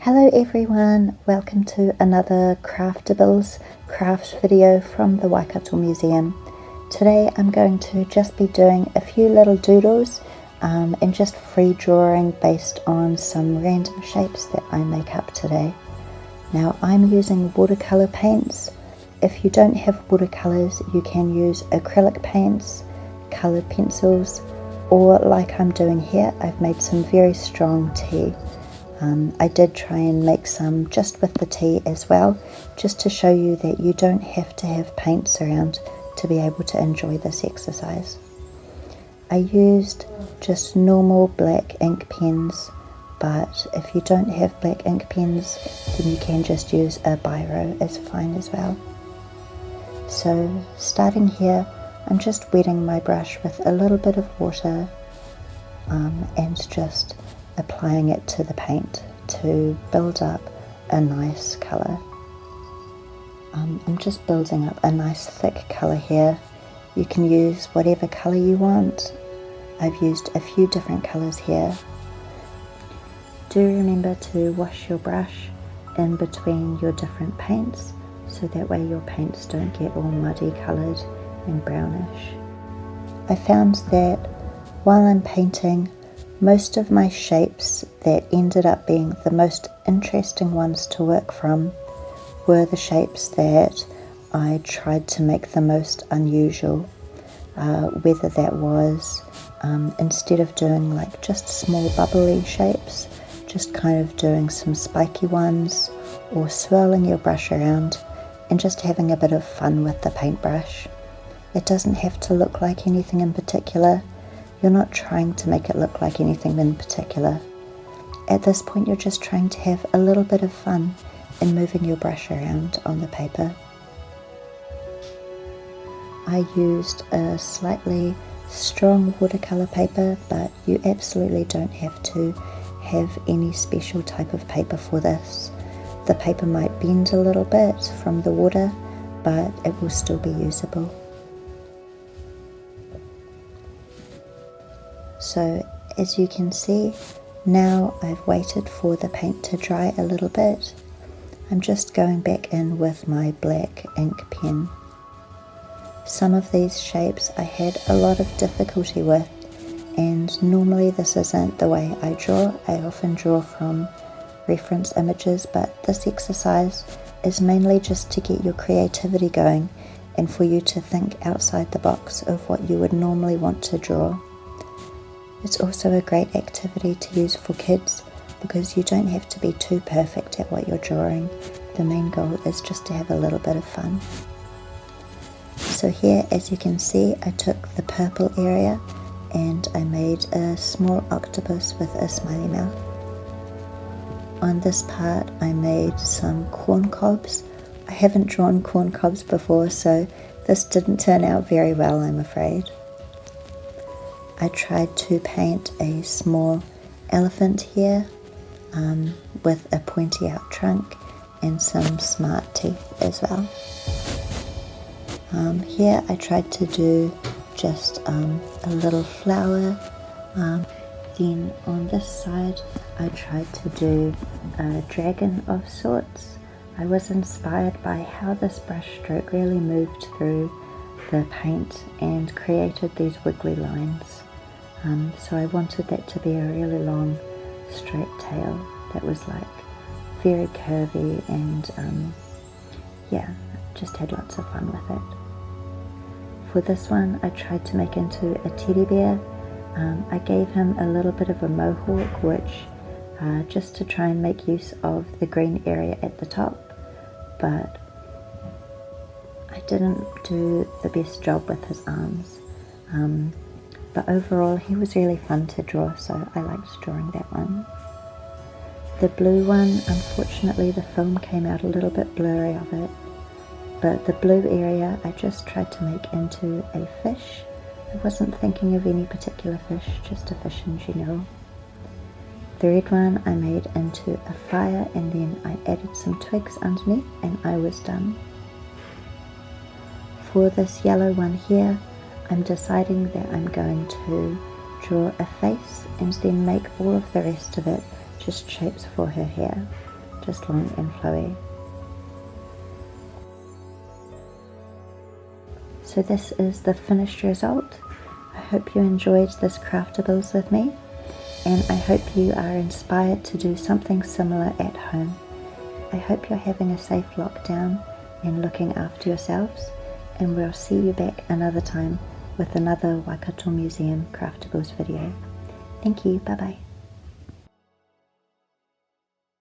Hello everyone, welcome to another Craftables craft video from the Waikato Museum. Today I'm going to just be doing a few little doodles and just free drawing based on some random shapes that I make up today. Now I'm using watercolour paints. If you don't have watercolours, you can use acrylic paints, coloured pencils, or like I'm doing here, I've made some very strong tea. I did try and make some just with the tea as well, just to show you that you don't have to have paints around to be able to enjoy this exercise. I used just normal black ink pens, but if you don't have black ink pens, then you can just use a biro, is fine as well. So starting here, I'm just wetting my brush with a little bit of water and just applying it to the paint to build up a nice colour. I'm just building up a nice thick colour here. You can use whatever colour you want. I've used a few different colours here. Do remember to wash your brush in between your different paints so that way your paints don't get all muddy coloured and brownish. I found that while I'm painting, most of my shapes that ended up being the most interesting ones to work from were the shapes that I tried to make the most unusual, whether that was instead of doing like just small bubbly shapes, just kind of doing some spiky ones, or swirling your brush around and just having a bit of fun with the paintbrush. It doesn't have to look like anything in particular. You're not trying to make it look like anything in particular. At this point, you're just trying to have a little bit of fun in moving your brush around on the paper. I used a slightly strong watercolour paper, but you absolutely don't have to have any special type of paper for this. The paper might bend a little bit from the water, but it will still be usable. So as you can see, now I've waited for the paint to dry a little bit. I'm just going back in with my black ink pen. Some of these shapes I had a lot of difficulty with, and normally this isn't the way I draw. I often draw from reference images, but this exercise is mainly just to get your creativity going and for you to think outside the box of what you would normally want to draw. It's also a great activity to use for kids because you don't have to be too perfect at what you're drawing. The main goal is just to have a little bit of fun. So here, as you can see, I took the purple area and I made a small octopus with a smiley mouth. On this part I made some corn cobs. I haven't drawn corn cobs before, so this didn't turn out very well, I'm afraid. I tried to paint a small elephant here with a pointy out trunk and some smart teeth as well. Here I tried to do just a little flower. Then on this side I tried to do a dragon of sorts. I was inspired by how this brush stroke really moved through the paint and created these wiggly lines. So I wanted that to be a really long straight tail that was like very curvy and yeah, just had lots of fun with it. For this one I tried to make into a teddy bear. I gave him a little bit of a mohawk, which just to try and make use of the green area at the top, but I didn't do the best job with his arms. But overall he was really fun to draw, so I liked drawing that one. The blue one, unfortunately the film came out a little bit blurry of it, but the blue area I just tried to make into a fish. I wasn't thinking of any particular fish, just a fish in general. The red one I made into a fire and then I added some twigs underneath and I was done. For this yellow one here, I'm deciding that I'm going to draw a face and then make all of the rest of it just shapes for her hair. just long and flowy. So this is the finished result. I hope you enjoyed this Craftables with me, and I hope you are inspired to do something similar at home. I hope you're having a safe lockdown and looking after yourselves, and we'll see you back another time with another Waikato Museum Craftables video. Thank you, bye bye.